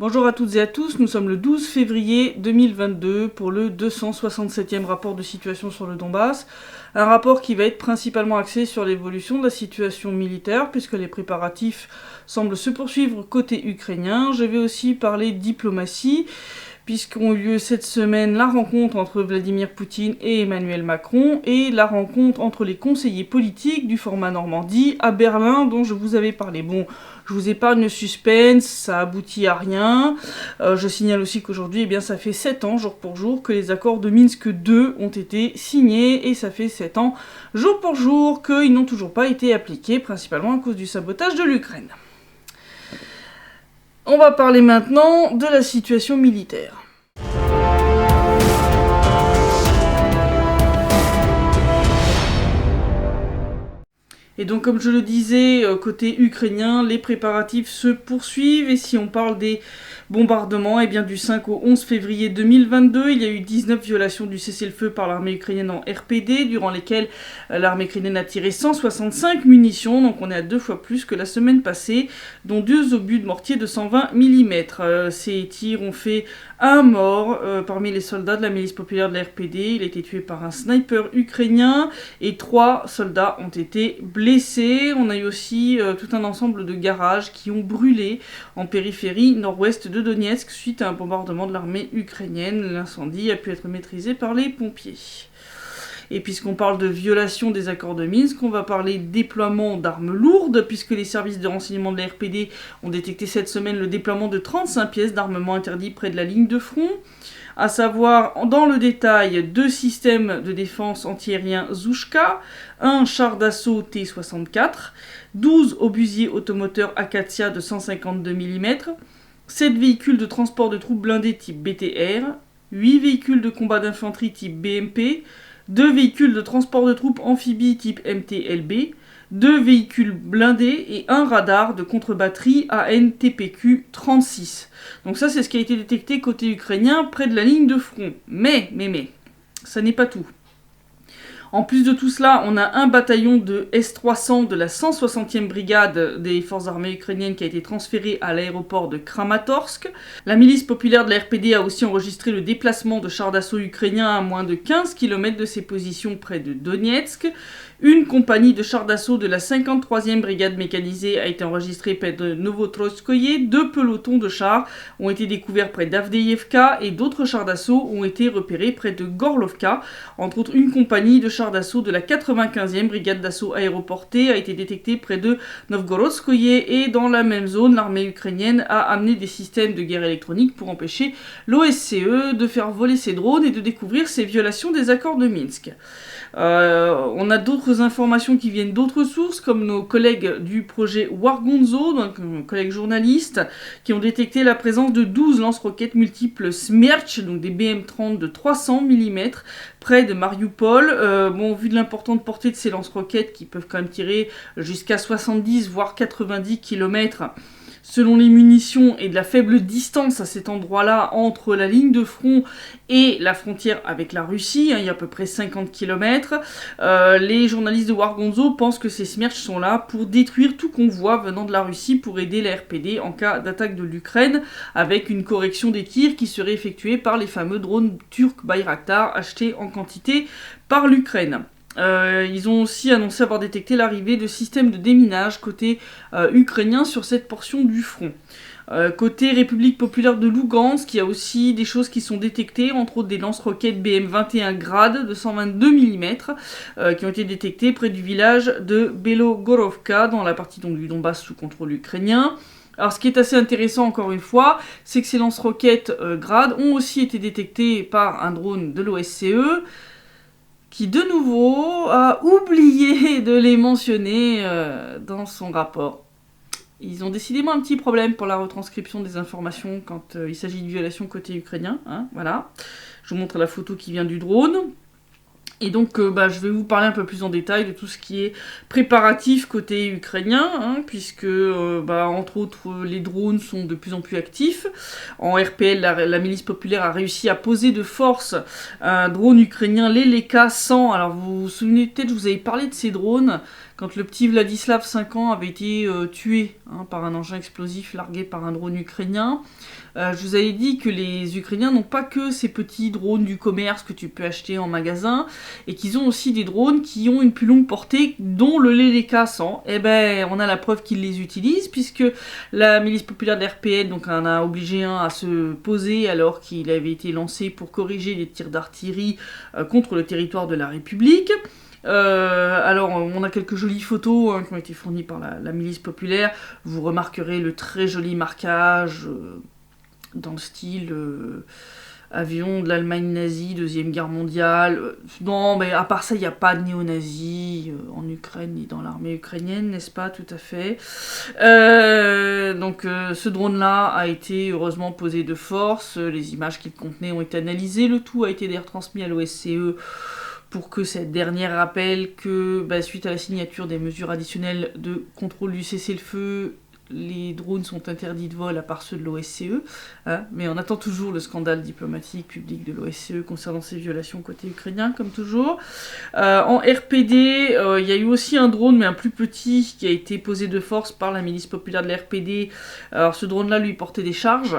Bonjour à toutes et à tous, nous sommes le 12 février 2022 pour le 267e rapport de situation sur le Donbass. Un rapport qui va être principalement axé sur l'évolution de la situation militaire puisque les préparatifs semblent se poursuivre côté ukrainien. Je vais aussi parler diplomatie puisqu'ont eu lieu cette semaine la rencontre entre Vladimir Poutine et Emmanuel Macron et la rencontre entre les conseillers politiques du format Normandie à Berlin dont je vous avais parlé. Bon, je vous épargne le suspense, ça aboutit à rien. Je signale aussi qu'aujourd'hui, ça fait 7 ans, jour pour jour, que les accords de Minsk 2 ont été signés et ça fait 7 ans, jour pour jour, qu'ils n'ont toujours pas été appliqués, principalement à cause du sabotage de l'Ukraine. On va parler maintenant de la situation militaire. Et donc comme je le disais, côté ukrainien, les préparatifs se poursuivent et si on parle des bombardements, du 5 au 11 février 2022, il y a eu 19 violations du cessez-le-feu par l'armée ukrainienne en RPD, durant lesquelles l'armée ukrainienne a tiré 165 munitions, donc on est à 2 fois plus que la semaine passée, dont 2 obus de mortier de 120 mm. Ces tirs ont fait un mort parmi les soldats de la milice populaire de la RPD, il a été tué par un sniper ukrainien et 3 soldats ont été blessés. On a eu aussi tout un ensemble de garages qui ont brûlé en périphérie nord-ouest de Donetsk suite à un bombardement de l'armée ukrainienne. L'incendie a pu être maîtrisé par les pompiers. Et puisqu'on parle de violation des accords de Minsk, on va parler déploiement d'armes lourdes, puisque les services de renseignement de la RPD ont détecté cette semaine le déploiement de 35 pièces d'armement interdit près de la ligne de front. À savoir, dans le détail, 2 systèmes de défense antiaérien Zhushka, un char d'assaut T-64, 12 obusiers automoteurs Akatia de 152 mm, 7 véhicules de transport de troupes blindés type BTR, 8 véhicules de combat d'infanterie type BMP, 2 véhicules de transport de troupes amphibies type MTLB, 2 véhicules blindés et un radar de contre-batterie AN-TPQ-36. Donc ça, c'est ce qui a été détecté côté ukrainien près de la ligne de front. Mais, ça n'est pas tout. En plus de tout cela, on a un bataillon de S-300 de la 160e brigade des forces armées ukrainiennes qui a été transféré à l'aéroport de Kramatorsk. La milice populaire de la RPD a aussi enregistré le déplacement de chars d'assaut ukrainiens à moins de 15 km de ses positions près de Donetsk. Une compagnie de chars d'assaut de la 53e brigade mécanisée a été enregistrée près de Novotroskoye. 2 pelotons de chars ont été découverts près d'Avdeïevka et d'autres chars d'assaut ont été repérés près de Gorlovka. Entre autres, une compagnie de chars d'assaut de la 95e brigade d'assaut aéroportée a été détectée près de Novgorodskoye et dans la même zone, l'armée ukrainienne a amené des systèmes de guerre électronique pour empêcher l'OSCE de faire voler ses drones et de découvrir ses violations des accords de Minsk. On a d'autres informations qui viennent d'autres sources, comme nos collègues du projet Wargonzo, donc collègues journalistes, qui ont détecté la présence de 12 lance-roquettes multiples Smerch, donc des BM-30 de 300 mm, près de Mariupol. Vu de l'importante portée de ces lance-roquettes, qui peuvent quand même tirer jusqu'à 70 voire 90 km, selon les munitions et de la faible distance à cet endroit-là entre la ligne de front et la frontière avec la Russie, il y a à peu près 50 km, les journalistes de Wargonzo pensent que ces Smerch sont là pour détruire tout convoi venant de la Russie pour aider la RPD en cas d'attaque de l'Ukraine, avec une correction des tirs qui serait effectuée par les fameux drones turcs Bayraktar achetés en quantité par l'Ukraine. Ils ont aussi annoncé avoir détecté l'arrivée de systèmes de déminage côté ukrainien sur cette portion du front. Côté République populaire de Lugansk, il y a aussi des choses qui sont détectées, entre autres des lance-roquettes BM-21 Grad de 122 mm qui ont été détectées près du village de Belogorovka dans la partie du Donbass sous contrôle ukrainien. Alors ce qui est assez intéressant encore une fois, c'est que ces lance-roquettes Grad ont aussi été détectées par un drone de l'OSCE, qui de nouveau a oublié de les mentionner dans son rapport. Ils ont décidément un petit problème pour la retranscription des informations quand il s'agit de violations côté ukrainien. Voilà. Je vous montre la photo qui vient du drone. Et donc, je vais vous parler un peu plus en détail de tout ce qui est préparatif côté ukrainien, hein, puisque, entre autres, les drones sont de plus en plus actifs. En RPL, la milice populaire a réussi à poser de force un drone ukrainien, l'Eleka 100. Alors, vous vous souvenez peut-être, je vous avais parlé de ces drones, quand le petit Vladislav, 5 ans, avait été tué par un engin explosif largué par un drone ukrainien. Je vous avais dit que les Ukrainiens n'ont pas que ces petits drones du commerce que tu peux acheter en magasin, et qu'ils ont aussi des drones qui ont une plus longue portée, dont le Leleka 100. Eh ben, on a la preuve qu'ils les utilisent, puisque la milice populaire de l'RPN donc, en a obligé un à se poser alors qu'il avait été lancé pour corriger les tirs d'artillerie contre le territoire de la République. Alors, on a quelques jolies photos qui ont été fournies par la milice populaire. Vous remarquerez le très joli marquage dans le style avion de l'Allemagne nazie, Deuxième Guerre mondiale. Non, mais à part ça, il n'y a pas de néo-nazis en Ukraine ni dans l'armée ukrainienne, n'est-ce pas? Tout à fait. Ce drone-là a été heureusement posé de force. Les images qu'il contenait ont été analysées. Le tout a été d'ailleurs transmis à l'OSCE pour que cette dernière rappelle que, suite à la signature des mesures additionnelles de contrôle du cessez-le-feu, les drones sont interdits de vol à part ceux de l'OSCE, hein, mais on attend toujours le scandale diplomatique public de l'OSCE concernant ces violations côté ukrainien, comme toujours. En RPD, il y a eu aussi un drone, mais un plus petit, qui a été posé de force par la milice populaire de l'RPD. Alors ce drone-là, lui, portait des charges.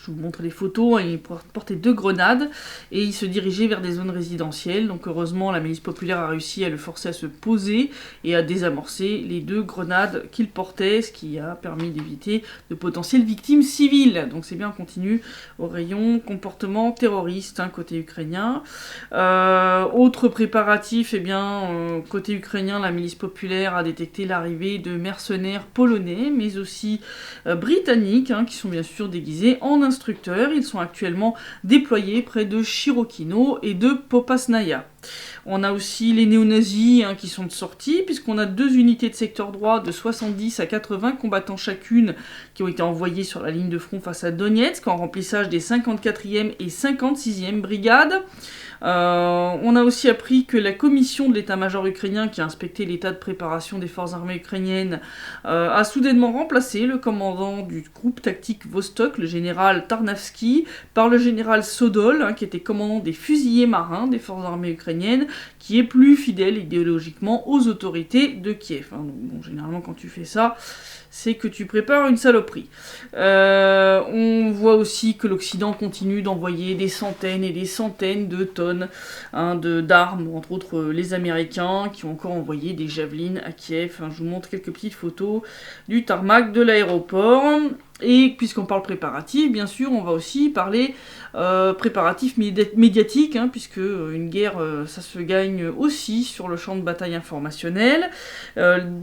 Je vous montre les photos, il portait 2 grenades et il se dirigeait vers des zones résidentielles. Donc heureusement, la milice populaire a réussi à le forcer à se poser et à désamorcer les 2 grenades qu'il portait, ce qui a permis d'éviter de potentielles victimes civiles. Donc c'est bien, on continue au rayon comportement terroriste, côté ukrainien. Autre préparatif, côté ukrainien, la milice populaire a détecté l'arrivée de mercenaires polonais, mais aussi britanniques, qui sont bien sûr déguisés en instructeurs. Ils sont actuellement déployés près de Chirokino et de Popasnaya. On a aussi les néo-nazis qui sont de sortie, puisqu'on a 2 unités de secteur droit de 70 à 80 combattants chacune qui ont été envoyés sur la ligne de front face à Donetsk en remplissage des 54e et 56e brigades. On a aussi appris que la commission de l'état-major ukrainien qui a inspecté l'état de préparation des forces armées ukrainiennes a soudainement remplacé le commandant du groupe tactique Vostok, le général Tarnavski, par le général Sodol, qui était commandant des fusiliers marins des forces armées ukrainiennes, qui est plus fidèle idéologiquement aux autorités de Kiev. Donc, généralement, quand tu fais ça, c'est que tu prépares une saloperie. On voit aussi que l'Occident continue d'envoyer des centaines et des centaines de tonnes d'armes, entre autres les Américains, qui ont encore envoyé des javelines à Kiev. Je vous montre quelques petites photos du tarmac de l'aéroport. Et puisqu'on parle préparatif, bien sûr, on va aussi parler préparatif médiatique, puisque une guerre, ça se gagne aussi sur le champ de bataille informationnel.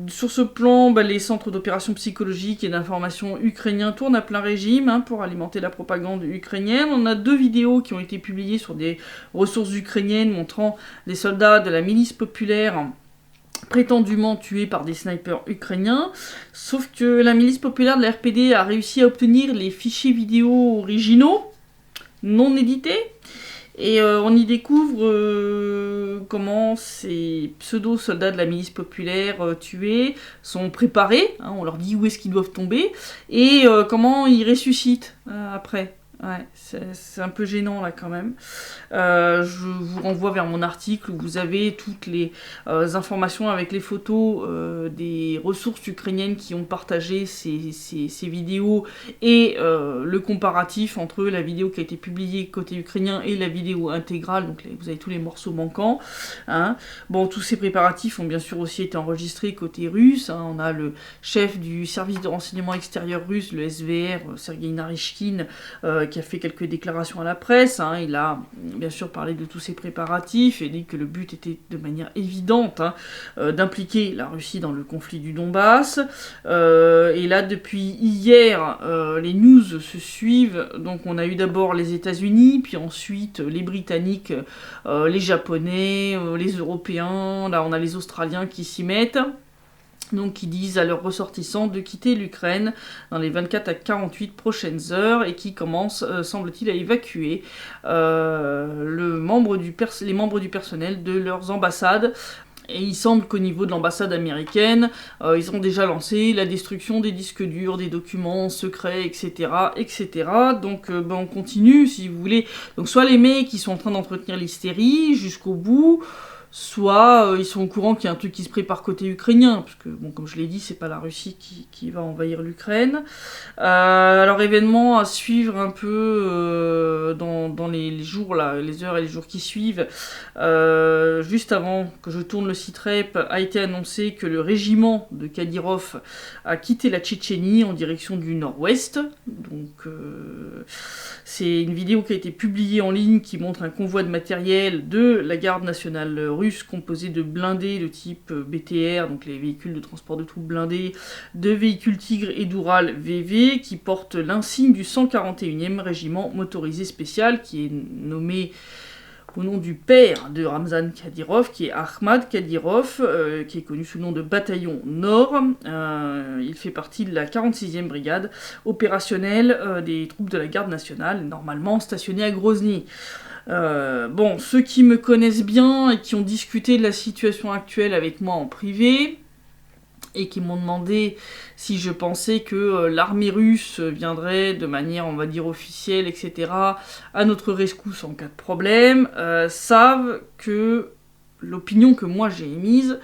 Sur ce plan, les centres d'opération psychologique et d'information ukrainiens tournent à plein régime pour alimenter la propagande ukrainienne. On a 2 vidéos qui ont été publiées sur des ressources ukrainiennes montrant des soldats de la milice populaire prétendument tués par des snipers ukrainiens, sauf que la milice populaire de la RPD a réussi à obtenir les fichiers vidéo originaux, non édités, et on y découvre comment ces pseudo-soldats de la milice populaire tués sont préparés, on leur dit où est-ce qu'ils doivent tomber, et comment ils ressuscitent après. Ouais, c'est un peu gênant là quand même. Je vous renvoie vers mon article où vous avez toutes les informations avec les photos des ressources ukrainiennes qui ont partagé ces vidéos et le comparatif entre la vidéo qui a été publiée côté ukrainien et la vidéo intégrale. Donc vous avez tous les morceaux manquants. Bon, tous ces préparatifs ont bien sûr aussi été enregistrés côté russe. On a le chef du service de renseignement extérieur russe, le SVR, Sergei Narishkin, qui a fait quelques déclarations à la presse. Il a bien sûr parlé de tous ces préparatifs et dit que le but était de manière évidente d'impliquer la Russie dans le conflit du Donbass. Et là, depuis hier, les news se suivent. Donc on a eu d'abord les États-Unis, puis ensuite les Britanniques, les Japonais, les Européens. Là, on a les Australiens qui s'y mettent. Donc qui disent à leurs ressortissants de quitter l'Ukraine dans les 24 à 48 prochaines heures et qui commencent, semble-t-il, à évacuer les membres du personnel de leurs ambassades. Et il semble qu'au niveau de l'ambassade américaine, ils ont déjà lancé la destruction des disques durs, des documents secrets, etc. etc. Donc on continue si vous voulez. Donc soit les mecs qui sont en train d'entretenir l'hystérie jusqu'au bout, soit ils sont au courant qu'il y a un truc qui se prépare côté ukrainien, parce que, bon, comme je l'ai dit, c'est pas la Russie qui va envahir l'Ukraine. Alors, événement à suivre un peu dans les jours, là, les heures et les jours qui suivent. Juste avant que je tourne le site Rep, a été annoncé que le régiment de Kadyrov a quitté la Tchétchénie en direction du nord-ouest. Donc, c'est une vidéo qui a été publiée en ligne qui montre un convoi de matériel de la garde nationale russe composé de blindés de type BTR, donc les véhicules de transport de troupes blindés, de véhicules Tigre et d'Oural VV qui portent l'insigne du 141e régiment motorisé spécial qui est nommé au nom du père de Ramzan Kadyrov, qui est Ahmad Kadyrov, qui est connu sous le nom de Bataillon Nord. Il fait partie de la 46e brigade opérationnelle des troupes de la garde nationale, normalement stationnée à Grozny. Bon, ceux qui me connaissent bien et qui ont discuté de la situation actuelle avec moi en privé, et qui m'ont demandé si je pensais que l'armée russe viendrait de manière, on va dire, officielle, etc., à notre rescousse en cas de problème, savent que l'opinion que moi j'ai émise,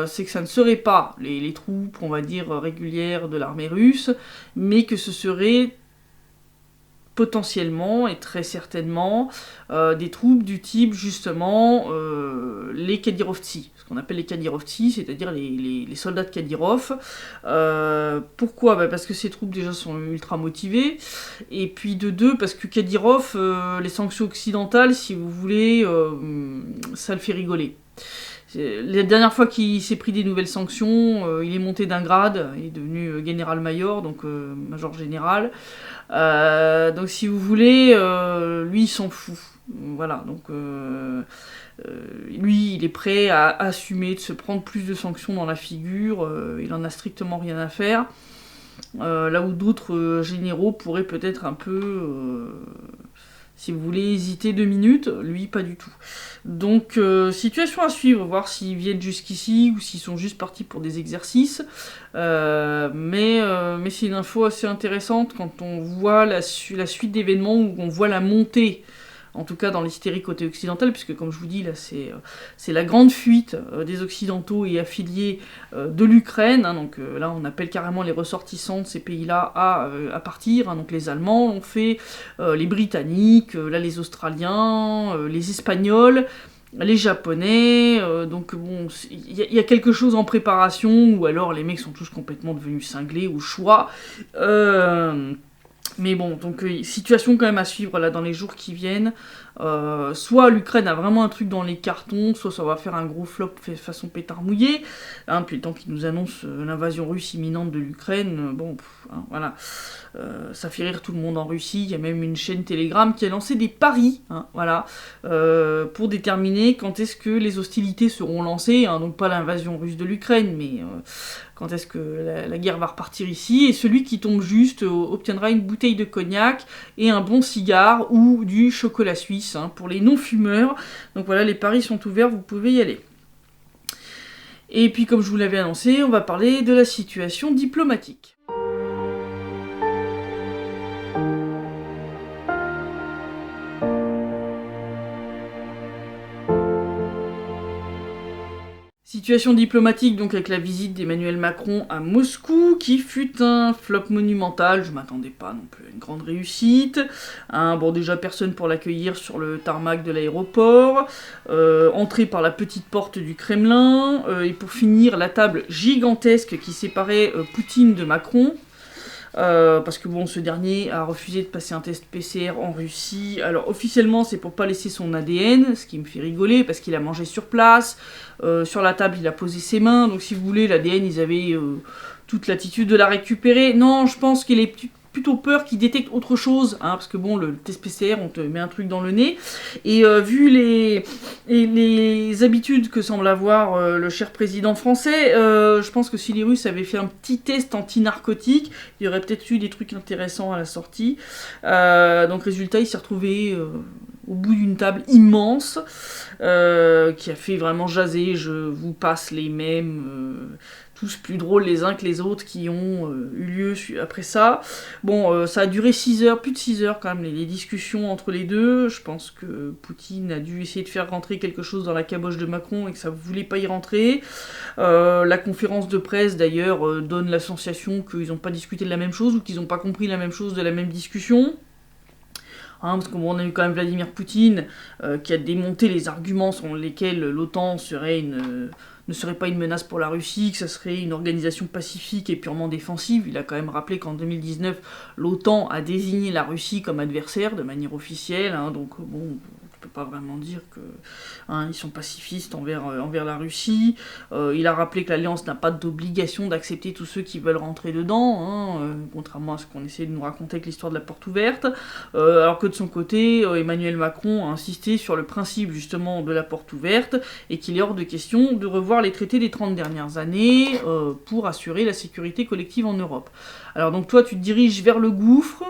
c'est que ça ne serait pas les troupes, on va dire, régulières de l'armée russe, mais que ce serait potentiellement et très certainement des troupes du type justement les Kadyrovtsi, ce qu'on appelle les Kadyrovtsi, c'est-à-dire les soldats de Kadyrov. Pourquoi ? Parce que ces troupes déjà sont ultra motivées, et puis de deux, parce que Kadyrov, les sanctions occidentales, si vous voulez, ça le fait rigoler. La dernière fois qu'il s'est pris des nouvelles sanctions, il est monté d'un grade, il est devenu général-major, donc major général. Donc si vous voulez, lui il s'en fout. Voilà, donc lui il est prêt à assumer de se prendre plus de sanctions dans la figure, il en a strictement rien à faire. Là où d'autres généraux pourraient peut-être un peu... si vous voulez hésiter 2 minutes, lui pas du tout. Donc situation à suivre, voir s'ils viennent jusqu'ici ou s'ils sont juste partis pour des exercices. Mais c'est une info assez intéressante quand on voit la suite d'événements où on voit la montée, en tout cas dans l'hystérie côté occidental, puisque comme je vous dis, là c'est la grande fuite des Occidentaux et affiliés de l'Ukraine, hein, donc là on appelle carrément les ressortissants de ces pays-là à partir, hein, donc les Allemands l'ont fait, les Britanniques, là les Australiens, les Espagnols, les Japonais, donc bon, il y a quelque chose en préparation, ou alors les mecs sont tous complètement devenus cinglés au choix. Mais bon, donc situation quand même à suivre là dans les jours qui viennent. Soit l'Ukraine a vraiment un truc dans les cartons, soit ça va faire un gros flop façon pétard mouillé. Hein, depuis le temps qu'ils nous annoncent l'invasion russe imminente de l'Ukraine, voilà. Ça fait rire tout le monde en Russie. Il y a même une chaîne Telegram qui a lancé des paris, hein, voilà, pour déterminer quand est-ce que les hostilités seront lancées. Hein, donc pas l'invasion russe de l'Ukraine, mais quand est-ce que la guerre va repartir ici. Et celui qui tombe juste obtiendra une bouteille de cognac et un bon cigare ou du chocolat suisse, hein, pour les non-fumeurs. Donc voilà, les paris sont ouverts, vous pouvez y aller. Et puis comme je vous l'avais annoncé, on va parler de la situation diplomatique. Situation diplomatique donc avec la visite d'Emmanuel Macron à Moscou, qui fut un flop monumental, je m'attendais pas non plus à une grande réussite. Bon, déjà personne pour l'accueillir sur le tarmac de l'aéroport, entrée par la petite porte du Kremlin, et pour finir la table gigantesque qui séparait Poutine de Macron. Parce que bon, ce dernier a refusé de passer un test PCR en Russie. Alors officiellement c'est pour pas laisser son ADN, ce qui me fait rigoler parce qu'il a mangé sur place, sur la table il a posé ses mains, donc si vous voulez l'ADN ils avaient toute l'attitude de la récupérer. Non, je pense qu'il est plutôt peur qu'il détecte autre chose, hein, parce que bon, le test PCR, on te met un truc dans le nez, et vu Et les habitudes que semble avoir le cher président français, je pense que si les Russes avaient fait un petit test anti-narcotique, il y aurait peut-être eu des trucs intéressants à la sortie. Donc résultat, il s'est retrouvé au bout d'une table immense, qui a fait vraiment jaser, je vous passe les mêmes, tous plus drôles les uns que les autres qui ont eu lieu après ça. Bon, ça a duré 6 heures, plus de 6 heures quand même, les discussions entre les deux. Je pense que Poutine a dû essayer de faire rentrer quelque chose dans la caboche de Macron et que ça ne voulait pas y rentrer. La conférence de presse d'ailleurs donne la sensation qu'ils n'ont pas discuté de la même chose ou qu'ils n'ont pas compris la même chose de la même discussion. Parce qu'on a eu quand même Vladimir Poutine qui a démonté les arguments selon lesquels l'OTAN ne serait pas une menace pour la Russie, que ça serait une organisation pacifique et purement défensive. Il a quand même rappelé qu'en 2019, l'OTAN a désigné la Russie comme adversaire de manière officielle, donc bon, on peut pas vraiment dire que ils sont pacifistes envers la Russie. Il a rappelé que l'Alliance n'a pas d'obligation d'accepter tous ceux qui veulent rentrer dedans, contrairement à ce qu'on essaie de nous raconter avec l'histoire de la porte ouverte. Alors que de son côté, Emmanuel Macron a insisté sur le principe justement de la porte ouverte et qu'il est hors de question de revoir les traités des 30 dernières années pour assurer la sécurité collective en Europe. Alors donc toi tu te diriges vers le gouffre,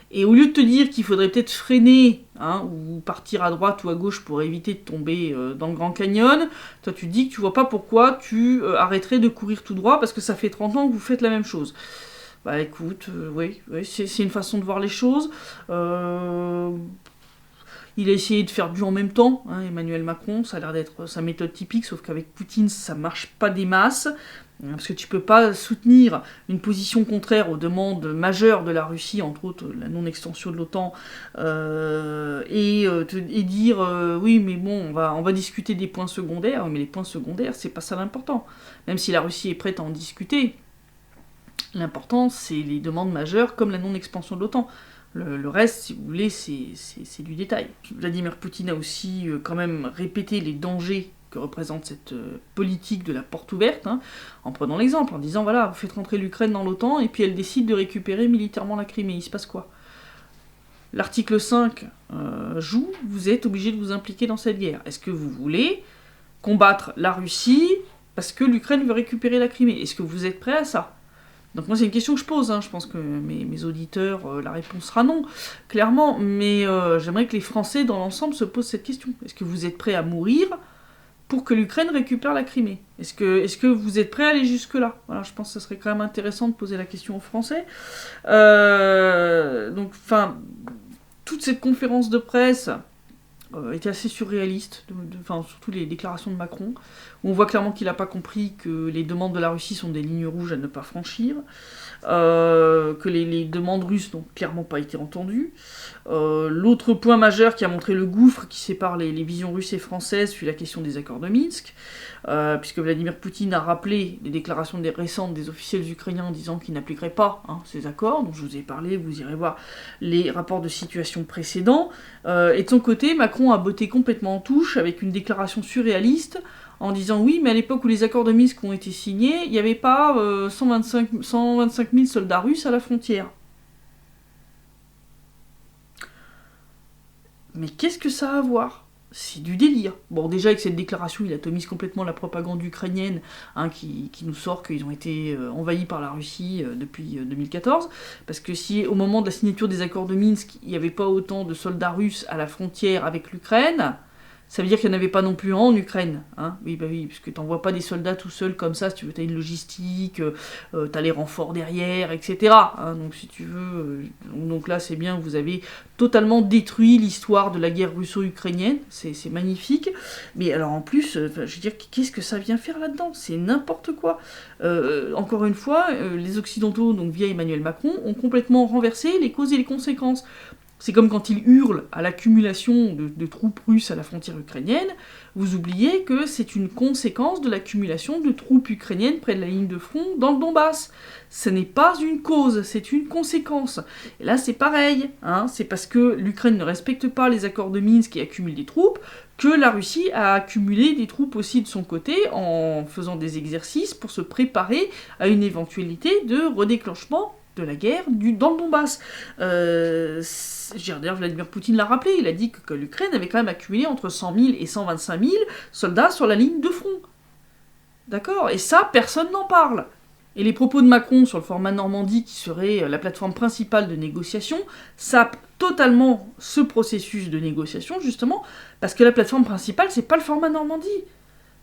et au lieu de te dire qu'il faudrait peut-être freiner, ou partir à droite ou à gauche pour éviter de tomber dans le Grand Canyon, toi tu te dis que tu vois pas pourquoi tu arrêterais de courir tout droit parce que ça fait 30 ans que vous faites la même chose. Bah écoute, oui, c'est une façon de voir les choses. Il a essayé de faire du en même temps, Emmanuel Macron, ça a l'air d'être sa méthode typique, sauf qu'avec Poutine, ça marche pas des masses, parce que tu peux pas soutenir une position contraire aux demandes majeures de la Russie, entre autres la non-extension de l'OTAN, et dire oui, mais bon, on va discuter des points secondaires, mais les points secondaires, c'est pas ça l'important. Même si la Russie est prête à en discuter, l'important, c'est les demandes majeures, comme la non-expansion de l'OTAN. Le reste, si vous voulez, c'est du détail. Vladimir Poutine a aussi quand même répété les dangers que représente cette politique de la porte ouverte, en prenant l'exemple, en disant, voilà, vous faites rentrer l'Ukraine dans l'OTAN, et puis elle décide de récupérer militairement la Crimée. Il se passe quoi ? L'article 5 joue, vous êtes obligé de vous impliquer dans cette guerre. Est-ce que vous voulez combattre la Russie parce que l'Ukraine veut récupérer la Crimée ? Est-ce que vous êtes prêt à ça ? Donc moi c'est une question que je pose, je pense que mes auditeurs, la réponse sera non, clairement, mais j'aimerais que les Français dans l'ensemble se posent cette question. Est-ce que vous êtes prêts à mourir pour que l'Ukraine récupère la Crimée ? Est-ce que vous êtes prêts à aller jusque-là ? Voilà, je pense que ça serait quand même intéressant de poser la question aux Français. Donc, toute cette conférence de presse était assez surréaliste, surtout les déclarations de Macron, où on voit clairement qu'il n'a pas compris que les demandes de la Russie sont des lignes rouges à ne pas franchir, que les demandes russes n'ont clairement pas été entendues. L'autre point majeur qui a montré le gouffre qui sépare les visions russes et françaises fut la question des accords de Minsk, puisque Vladimir Poutine a rappelé les déclarations récentes des officiels ukrainiens disant qu'ils n'appliqueraient pas ces accords, dont je vous ai parlé, vous irez voir les rapports de situation précédents. Et de son côté, Macron a botté complètement en touche avec une déclaration surréaliste en disant oui, mais à l'époque où les accords de Minsk ont été signés, il n'y avait pas 125 000 soldats russes à la frontière. Mais qu'est-ce que ça a à voir ? C'est du délire. Bon, déjà, avec cette déclaration, il atomise complètement la propagande ukrainienne, qui nous sort qu'ils ont été envahis par la Russie depuis 2014. Parce que si, au moment de la signature des accords de Minsk, il n'y avait pas autant de soldats russes à la frontière avec l'Ukraine, ça veut dire qu'il n'y en avait pas non plus en Ukraine. Oui, parce que t'envoies pas des soldats tout seuls comme ça, si tu veux, t'as une logistique, t'as les renforts derrière, etc. Donc si tu veux, donc là c'est bien, vous avez totalement détruit l'histoire de la guerre russo-ukrainienne, c'est magnifique. Mais alors en plus, je veux dire, qu'est-ce que ça vient faire là-dedans ? C'est n'importe quoi. Encore une fois, les Occidentaux, donc via Emmanuel Macron, ont complètement renversé les causes et les conséquences. C'est comme quand ils hurlent à l'accumulation de troupes russes à la frontière ukrainienne, vous oubliez que c'est une conséquence de l'accumulation de troupes ukrainiennes près de la ligne de front dans le Donbass. Ce n'est pas une cause, c'est une conséquence. Et là c'est pareil, c'est parce que l'Ukraine ne respecte pas les accords de Minsk et accumule des troupes, que la Russie a accumulé des troupes aussi de son côté en faisant des exercices pour se préparer à une éventualité de redéclenchement de la guerre dans le Donbass. D'ailleurs, Vladimir Poutine l'a rappelé, il a dit que l'Ukraine avait quand même accumulé entre 100 000 et 125 000 soldats sur la ligne de front. D'accord ? Et ça, personne n'en parle. Et les propos de Macron sur le format Normandie, qui serait la plateforme principale de négociation, sapent totalement ce processus de négociation, justement, parce que la plateforme principale, c'est pas le format Normandie.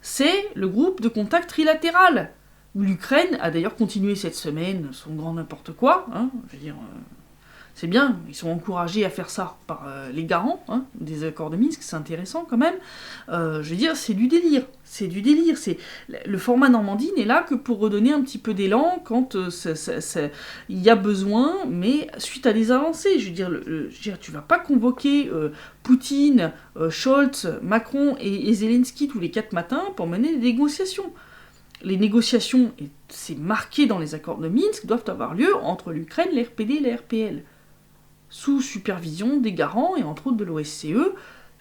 C'est le groupe de contact trilatéral, où l'Ukraine a d'ailleurs continué cette semaine son grand n'importe quoi, hein, je veux dire... C'est bien, ils sont encouragés à faire ça par les garants des accords de Minsk, c'est intéressant quand même. Je veux dire, c'est du délire. Le format Normandie n'est là que pour redonner un petit peu d'élan quand il y a besoin, mais suite à des avancées. Je veux dire, tu vas pas convoquer Poutine, Scholz, Macron et Zelensky tous les 4 matins pour mener des négociations. Les négociations, et c'est marqué dans les accords de Minsk, doivent avoir lieu entre l'Ukraine, l'RPD et la RPL. Sous supervision des garants et entre autres de l'OSCE, je veux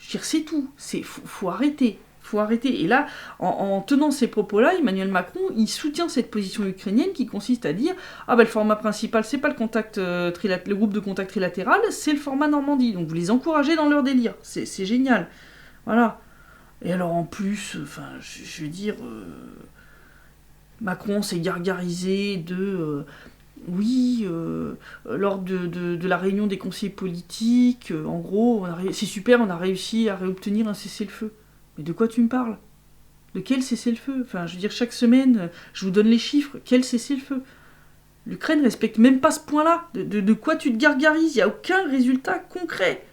dire, c'est tout. Faut arrêter. Faut arrêter. Et là, en tenant ces propos-là, Emmanuel Macron, il soutient cette position ukrainienne qui consiste à dire « Ah ben le format principal, c'est pas le groupe de contact trilatéral, c'est le format Normandie. » Donc vous les encouragez dans leur délire. C'est génial. Voilà. Et alors en plus, enfin, je veux dire... Macron s'est gargarisé de... lors de la réunion des conseillers politiques, en gros, c'est super, on a réussi à réobtenir un cessez-le-feu. Mais de quoi tu me parles ? De quel cessez-le-feu ? Enfin, je veux dire, chaque semaine, je vous donne les chiffres. Quel cessez-le-feu ? L'Ukraine respecte même pas ce point-là. De quoi tu te gargarises ? Il n'y a aucun résultat concret.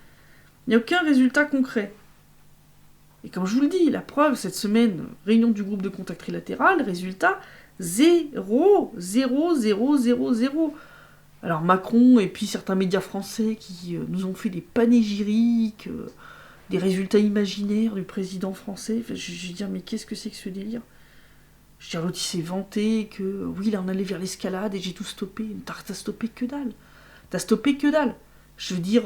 Il n'y a aucun résultat concret. Et comme je vous le dis, la preuve, cette semaine, réunion du groupe de contact trilatéral, résultat, 0. Alors Macron et puis certains médias français qui nous ont fait des panégyriques, des résultats imaginaires du président français. Enfin, je veux dire, mais qu'est-ce que c'est que ce délire ? Je veux dire, l'autre il s'est vanté que oui, là on allait vers l'escalade et j'ai tout stoppé. T'as stoppé que dalle. Je veux dire,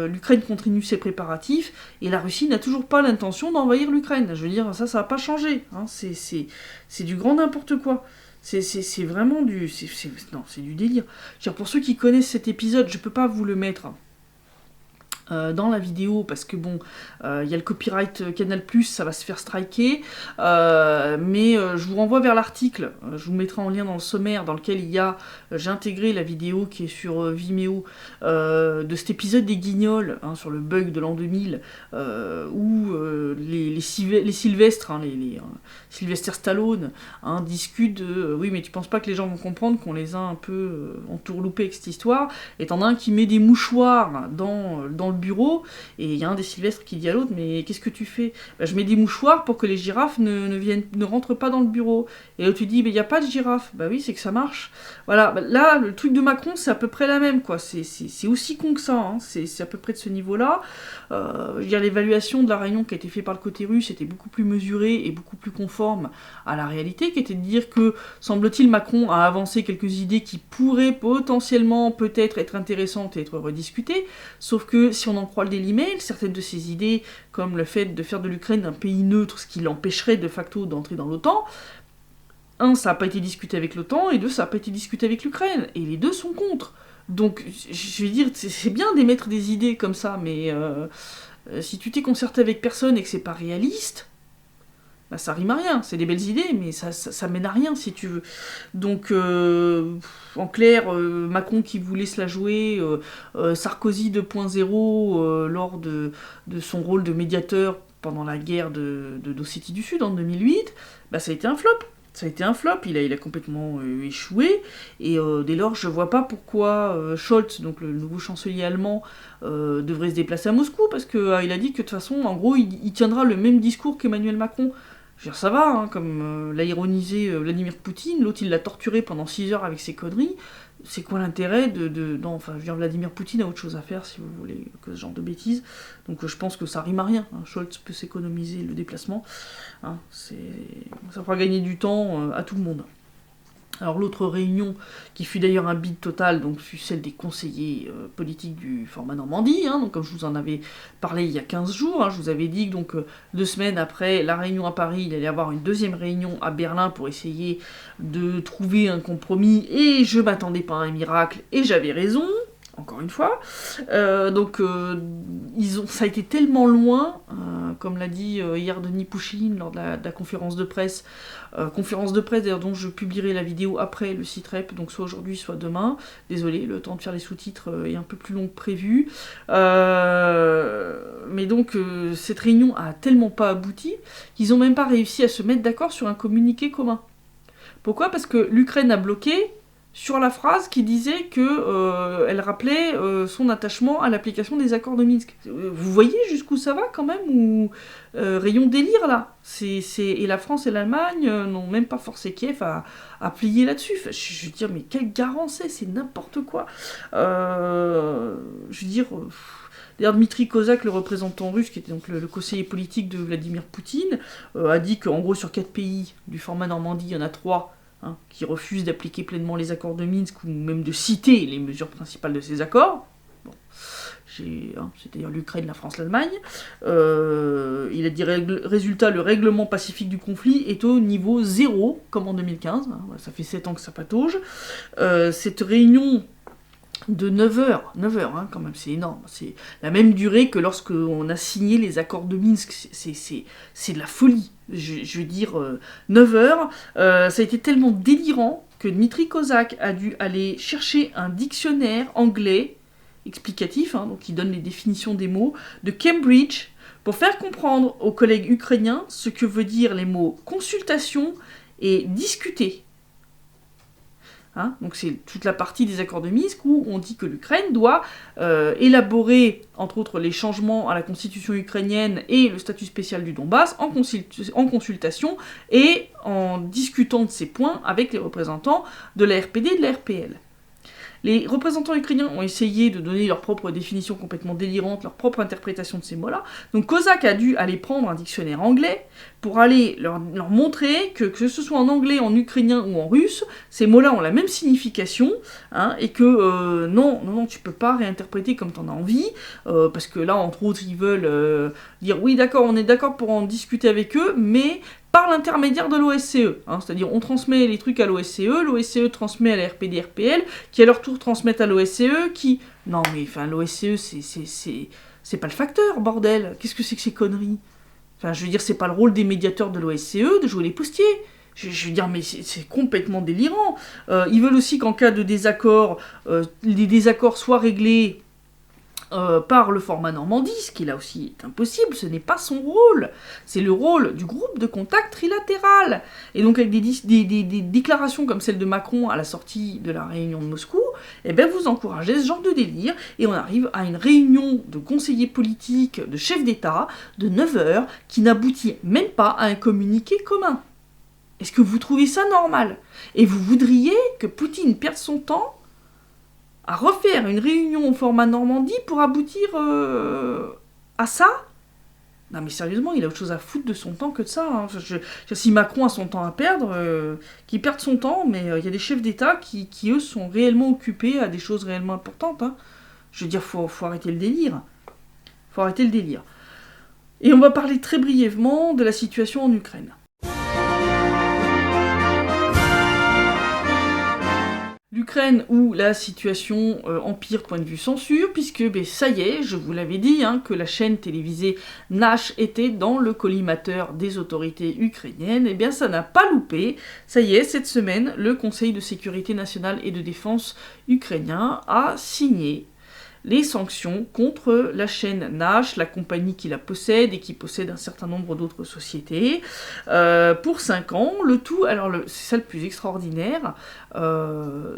l'Ukraine continue ses préparatifs et la Russie n'a toujours pas l'intention d'envahir l'Ukraine. Je veux dire, ça va pas changer. Hein. C'est du grand n'importe quoi. C'est vraiment du... c'est du délire. Je veux dire, pour ceux qui connaissent cet épisode, je peux pas vous le mettre dans la vidéo parce que bon, il y a le copyright Canal+, ça va se faire striker, mais je vous renvoie vers l'article, je vous mettrai en lien dans le sommaire dans lequel j'ai intégré la vidéo qui est sur Vimeo de cet épisode des Guignols, sur le bug de l'an 2000, où les Sylvestres, Sylvester Stallone, discutent de oui mais tu penses pas que les gens vont comprendre qu'on les a un peu entourloupés avec cette histoire, et t'en as un qui met des mouchoirs dans le bureau, et il y a un des Sylvestres qui dit à l'autre, mais qu'est-ce que tu fais ? Je mets des mouchoirs pour que les girafes ne rentrent pas dans le bureau. Et l'autre tu dis, mais il n'y a pas de girafes. Bah oui, c'est que ça marche. Voilà, là, le truc de Macron, c'est à peu près la même, quoi. C'est aussi con que ça, c'est à peu près de ce niveau-là. Je veux dire, l'évaluation de la réunion qui a été faite par le côté russe était beaucoup plus mesurée et beaucoup plus conforme à la réalité, qui était de dire que, semble-t-il, Macron a avancé quelques idées qui pourraient potentiellement, peut-être, être intéressantes et être rediscutées, sauf que, si on en croit le Daily Mail, certaines de ces idées, comme le fait de faire de l'Ukraine un pays neutre, ce qui l'empêcherait de facto d'entrer dans l'OTAN, ça n'a pas été discuté avec l'OTAN, et 2, ça n'a pas été discuté avec l'Ukraine, et les deux sont contre. Donc, je veux dire, c'est bien d'émettre des idées comme ça, mais si tu t'es concerté avec personne et que c'est pas réaliste, bah ça rime à rien. C'est des belles idées, mais ça mène à rien, si tu veux. Donc, en clair, Macron qui voulait se la jouer, Sarkozy 2.0 lors de son rôle de médiateur pendant la guerre d'Ossétie du Sud en 2008, bah ça a été un flop. Il a complètement échoué, et dès lors, je vois pas pourquoi Scholz, donc le nouveau chancelier allemand, devrait se déplacer à Moscou, parce qu'il a dit que de toute façon, en gros, il tiendra le même discours qu'Emmanuel Macron. Je veux dire, ça va, comme l'a ironisé Vladimir Poutine, l'autre il l'a torturé pendant 6 heures avec ses conneries. C'est quoi l'intérêt non, enfin, je veux dire, Vladimir Poutine a autre chose à faire, si vous voulez, que ce genre de bêtises. Donc je pense que ça rime à rien. Scholz peut s'économiser le déplacement. Ça fera gagner du temps à tout le monde. Alors l'autre réunion, qui fut d'ailleurs un bide total, donc fut celle des conseillers politiques du format Normandie, donc comme je vous en avais parlé il y a 15 jours, je vous avais dit que donc 2 semaines après la réunion à Paris, il allait y avoir une deuxième réunion à Berlin pour essayer de trouver un compromis, et je m'attendais pas à un miracle, et j'avais raison. Encore une fois. Ça a été tellement loin, comme l'a dit hier Denis Pouchiline lors de la conférence de presse, d'ailleurs dont je publierai la vidéo après le site rep, donc soit aujourd'hui, soit demain. Désolé, le temps de faire les sous-titres est un peu plus long que prévu. Mais donc, cette réunion a tellement pas abouti qu'ils n'ont même pas réussi à se mettre d'accord sur un communiqué commun. Pourquoi ? Parce que l'Ukraine a bloqué sur la phrase qui disait que elle rappelait son attachement à l'application des accords de Minsk. Vous voyez jusqu'où ça va quand même, ou rayon délire là. Et la France et l'Allemagne n'ont même pas forcé Kiev à plier là-dessus. Enfin, je veux dire, mais quel garant c'est n'importe quoi. Je veux dire. D'ailleurs, Dmitri Kozak, le représentant russe, qui était donc le conseiller politique de Vladimir Poutine, a dit qu'en gros, sur 4 pays du format Normandie, il y en a 3 qui refusent d'appliquer pleinement les accords de Minsk, ou même de citer les mesures principales de ces accords. Bon. C'est d'ailleurs l'Ukraine, la France, l'Allemagne. Il a dit résultat, le règlement pacifique du conflit est au niveau 0, comme en 2015. Ça fait 7 ans que ça patauge. Cette réunion de 9 heures quand même, c'est énorme. C'est la même durée que lorsqu'on a signé les accords de Minsk. C'est de la folie. Je veux dire, 9 heures. Ça a été tellement délirant que Dmitri Kozak a dû aller chercher un dictionnaire anglais explicatif, donc qui donne les définitions des mots, de Cambridge, pour faire comprendre aux collègues ukrainiens ce que veut dire les mots consultation et discuter. Donc c'est toute la partie des accords de Minsk où on dit que l'Ukraine doit élaborer, entre autres, les changements à la constitution ukrainienne et le statut spécial du Donbass en consultation et en discutant de ces points avec les représentants de la RPD et de la RPL. Les représentants ukrainiens ont essayé de donner leur propre définition complètement délirante, leur propre interprétation de ces mots-là. Donc Kozak a dû aller prendre un dictionnaire anglais pour aller leur montrer que ce soit en anglais, en ukrainien ou en russe, ces mots-là ont la même signification, et que non, tu peux pas réinterpréter comme t'en as envie, parce que là, entre autres, ils veulent dire oui, d'accord, on est d'accord pour en discuter avec eux, mais par l'intermédiaire de l'OSCE, c'est-à-dire on transmet les trucs à l'OSCE transmet à la RPD-RPL, qui à leur tour transmettent à l'OSCE, qui... Non mais, enfin, l'OSCE, c'est pas le facteur, bordel. Qu'est-ce que c'est que ces conneries ? Enfin, je veux dire, c'est pas le rôle des médiateurs de l'OSCE de jouer les postiers. Je veux dire, mais c'est complètement délirant. Ils veulent aussi qu'en cas de désaccord, les désaccords soient réglés par le format Normandie, ce qui là aussi est impossible, ce n'est pas son rôle. C'est le rôle du groupe de contact trilatéral. Et donc avec des déclarations comme celle de Macron à la sortie de la réunion de Moscou, vous encouragez ce genre de délire, et on arrive à une réunion de conseillers politiques, de chefs d'État, de 9 heures, qui n'aboutit même pas à un communiqué commun. Est-ce que vous trouvez ça normal ? Et vous voudriez que Poutine perde son temps à refaire une réunion au format Normandie pour aboutir à ça ? Non mais sérieusement, il a autre chose à foutre de son temps que de ça. Si Macron a son temps à perdre, qu'il perde son temps, mais il y a des chefs d'État qui eux, sont réellement occupés à des choses réellement importantes. Je veux dire, faut arrêter le délire. Faut arrêter le délire. Et on va parler très brièvement de la situation en Ukraine. L'Ukraine où la situation empire point de vue censure, puisque ça y est, je vous l'avais dit, que la chaîne télévisée Nash était dans le collimateur des autorités ukrainiennes, ça n'a pas loupé. Ça y est, cette semaine, le Conseil de sécurité nationale et de défense ukrainien a signé les sanctions contre la chaîne Nash, la compagnie qui la possède et qui possède un certain nombre d'autres sociétés, pour 5 ans, le tout, alors c'est ça le plus extraordinaire,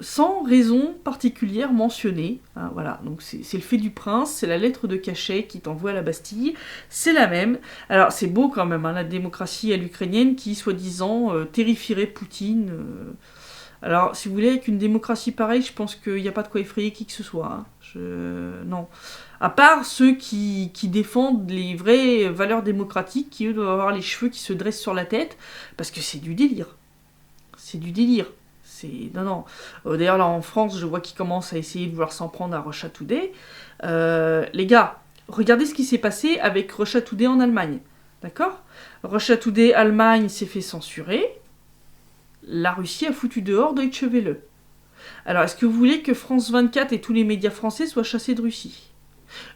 sans raison particulière mentionnée, voilà, donc c'est le fait du prince, c'est la lettre de cachet qui t'envoie à la Bastille, c'est la même, alors c'est beau quand même, la démocratie à l'ukrainienne qui, soi-disant, terrifierait Poutine. Alors, si vous voulez, avec une démocratie pareille, je pense qu'il n'y a pas de quoi effrayer qui que ce soit. Non. À part ceux qui défendent les vraies valeurs démocratiques, qui eux doivent avoir les cheveux qui se dressent sur la tête, parce que c'est du délire. C'est du délire. Non, non. D'ailleurs, là, en France, je vois qu'ils commencent à essayer de vouloir s'en prendre à Russia Today. Les gars, regardez ce qui s'est passé avec Russia Today en Allemagne. D'accord ? Russia Today, Allemagne, s'est fait censurer. La Russie a foutu dehors Deutsche Welle. Alors, est-ce que vous voulez que France 24 et tous les médias français soient chassés de Russie ?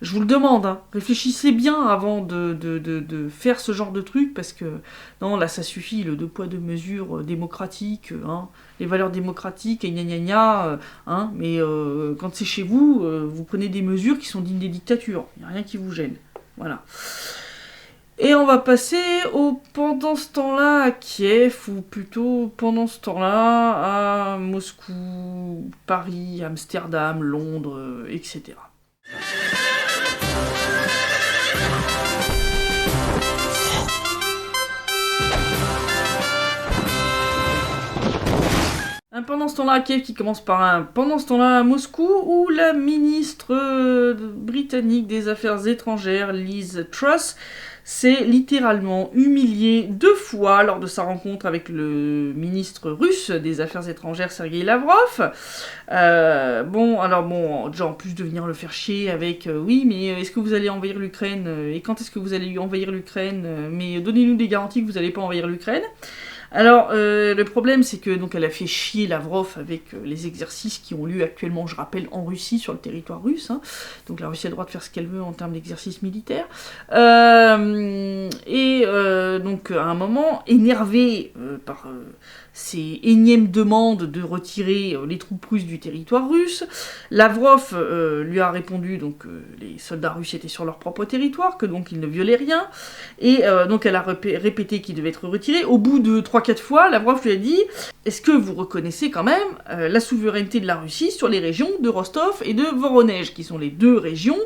Je vous le demande, hein. Réfléchissez bien avant de faire ce genre de truc, parce que, non, là, ça suffit, le deux poids, deux mesures démocratique, hein, les valeurs démocratiques, et gna gna gna, hein, mais quand c'est chez vous, vous prenez des mesures qui sont dignes des dictatures, il n'y a rien qui vous gêne, voilà. Et on va passer pendant ce temps-là à Kiev, ou plutôt pendant ce temps-là à Moscou, Paris, Amsterdam, Londres, etc. Pendant ce temps-là à Kiev qui commence par un pendant ce temps-là à Moscou où la ministre britannique des Affaires étrangères Liz Truss s'est littéralement humiliée 2 fois lors de sa rencontre avec le ministre russe des Affaires étrangères Sergei Lavrov. Déjà en plus de venir le faire chier avec oui, mais est-ce que vous allez envahir l'Ukraine et quand est-ce que vous allez envahir l'Ukraine mais donnez-nous des garanties que vous n'allez pas envahir l'Ukraine. Alors, le problème, c'est que donc elle a fait chier Lavrov avec les exercices qui ont lieu actuellement, je rappelle, en Russie, sur le territoire russe. Hein. Donc la Russie a le droit de faire ce qu'elle veut en termes d'exercices militaires. Donc, à un moment, énervé par ces énièmes demandes de retirer les troupes russes du territoire russe, Lavrov lui a répondu donc les soldats russes étaient sur leur propre territoire, que donc ils ne violaient rien, et donc elle a répété qu'ils devaient être retirés. Au bout de 3-4 fois, Lavrov lui a dit « Est-ce que vous reconnaissez quand même la souveraineté de la Russie sur les régions de Rostov et de Voronezh, qui sont les 2 régions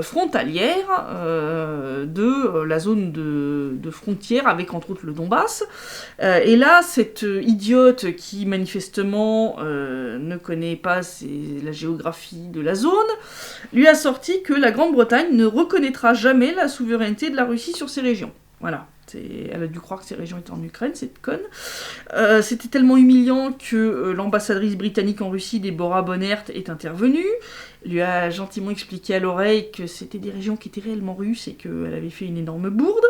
frontalières de la zone de frontière avec entre autres le Donbass ?» Et là, cette idiote qui manifestement ne connaît pas la géographie de la zone, lui a sorti que la Grande-Bretagne ne reconnaîtra jamais la souveraineté de la Russie sur ces régions. Voilà. Elle a dû croire que ces régions étaient en Ukraine, cette conne. C'était tellement humiliant que l'ambassadrice britannique en Russie, Deborah Bonnert, est intervenue, lui a gentiment expliqué à l'oreille que c'était des régions qui étaient réellement russes et qu'elle avait fait une énorme bourde.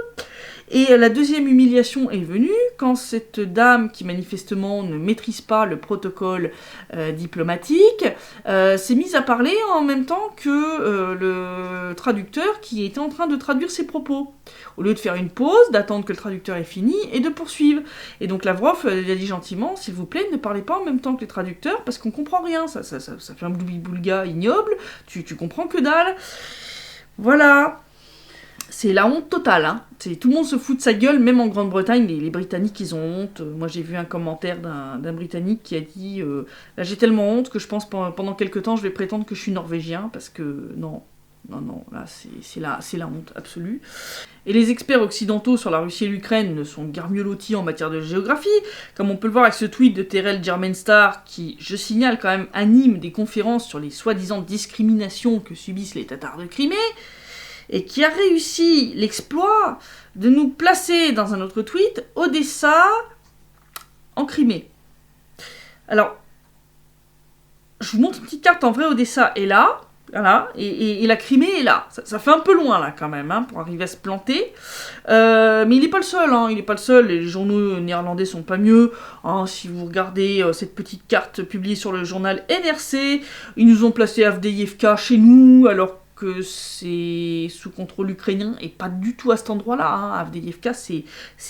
Et la deuxième humiliation est venue quand cette dame, qui manifestement ne maîtrise pas le protocole diplomatique, s'est mise à parler en même temps que le traducteur qui était en train de traduire ses propos. Au lieu de faire une pause, d'attendre que le traducteur ait fini et de poursuivre. Et donc Lavrov lui a dit gentiment, s'il vous plaît, ne parlez pas en même temps que les traducteurs parce qu'on comprend rien, ça fait un boulga ignoble, tu comprends que dalle. Voilà. C'est la honte totale, hein. Tout le monde se fout de sa gueule, même en Grande-Bretagne, les Britanniques, ils ont honte. Moi, j'ai vu un commentaire d'un Britannique qui a dit là, j'ai tellement honte que je pense pendant quelques temps, je vais prétendre que je suis norvégien, parce que non, là, c'est la honte absolue. Et les experts occidentaux sur la Russie et l'Ukraine ne sont guère mieux lotis en matière de géographie, comme on peut le voir avec ce tweet de Terrell Germanstar, qui, je signale quand même, anime des conférences sur les soi-disant discriminations que subissent les Tatars de Crimée, et qui a réussi l'exploit de nous placer dans un autre tweet Odessa en Crimée. Alors, je vous montre une petite carte en vrai, Odessa est là, voilà, et la Crimée est là. Ça fait un peu loin là quand même, hein, pour arriver à se planter. Mais il n'est pas le seul, hein, il n'est pas le seul, les journaux néerlandais sont pas mieux. Hein, si vous regardez cette petite carte publiée sur le journal NRC, ils nous ont placé Avdiivka chez nous, alors que c'est sous contrôle ukrainien et pas du tout à cet endroit-là. Hein. Avdiivka, c'est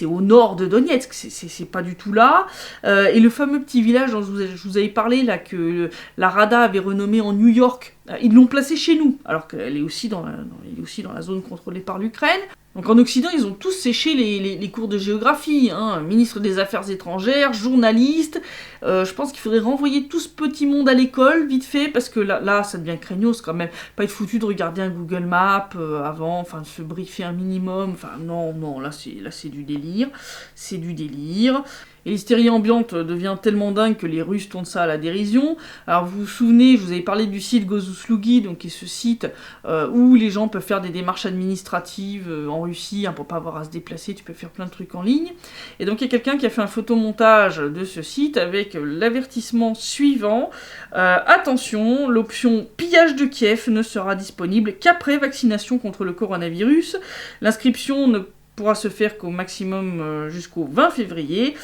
au nord de Donetsk, c'est pas du tout là. Et le fameux petit village dont je vous avais parlé, là, que la Rada avait renommé en New York, ils l'ont placé chez nous, alors qu'elle est aussi dans la zone contrôlée par l'Ukraine. Donc en Occident, ils ont tous séché les cours de géographie, hein, ministre des Affaires étrangères, journaliste. Je pense qu'il faudrait renvoyer tout ce petit monde à l'école, vite fait, parce que là ça devient craignos quand même. Pas être foutu de regarder un Google Maps avant, enfin de se briefer un minimum. Enfin non, là c'est du délire. C'est du délire. Et l'hystérie ambiante devient tellement dingue que les Russes tournent ça à la dérision. Alors vous vous souvenez, je vous avais parlé du site Gozuslugi, donc qui est ce site où les gens peuvent faire des démarches administratives en Russie, hein, pour pas avoir à se déplacer, tu peux faire plein de trucs en ligne. Et donc il y a quelqu'un qui a fait un photomontage de ce site avec l'avertissement suivant. Attention, l'option pillage de Kiev ne sera disponible qu'après vaccination contre le coronavirus. L'inscription ne pourra se faire qu'au maximum jusqu'au 20 février.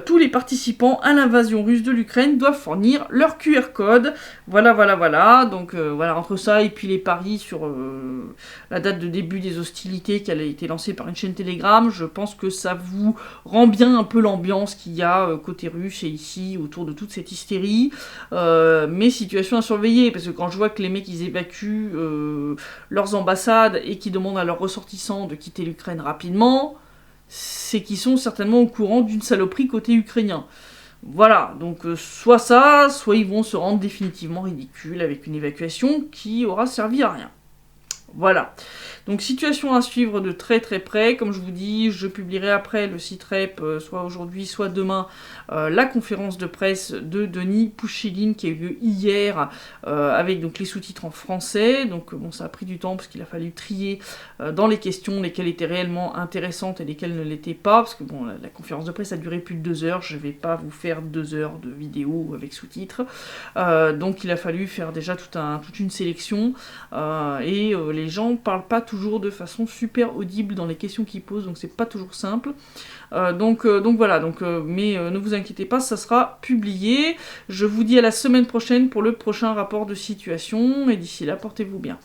Tous les participants à l'invasion russe de l'Ukraine doivent fournir leur QR code. Voilà. Donc voilà, entre ça et puis les paris sur la date de début des hostilités qui a été lancée par une chaîne Telegram, je pense que ça vous rend bien un peu l'ambiance qu'il y a côté russe et ici autour de toute cette hystérie. Mais situation à surveiller, parce que quand je vois que les mecs ils évacuent leurs ambassades et qu'ils demandent à leurs ressortissants de quitter l'Ukraine rapidement, c'est qu'ils sont certainement au courant d'une saloperie côté ukrainien. Voilà, donc soit ça, soit ils vont se rendre définitivement ridicules avec une évacuation qui aura servi à rien. Voilà. Donc situation à suivre de très très près. Comme je vous dis, je publierai après le site rep, soit aujourd'hui, soit demain, la conférence de presse de Denis Pouchiline qui a eu lieu hier, avec donc les sous-titres en français. Donc bon, ça a pris du temps parce qu'il a fallu trier dans les questions lesquelles étaient réellement intéressantes et lesquelles ne l'étaient pas, parce que bon, la conférence de presse a duré plus de 2 heures, je vais pas vous faire 2 heures de vidéo avec sous-titres. Donc il a fallu faire déjà toute une sélection, et les gens parlent pas toujours de façon super audible dans les questions qu'ils posent, donc c'est pas toujours simple. Donc voilà, mais ne vous inquiétez pas, ça sera publié. Je vous dis à la semaine prochaine pour le prochain rapport de situation, et d'ici là, portez-vous bien.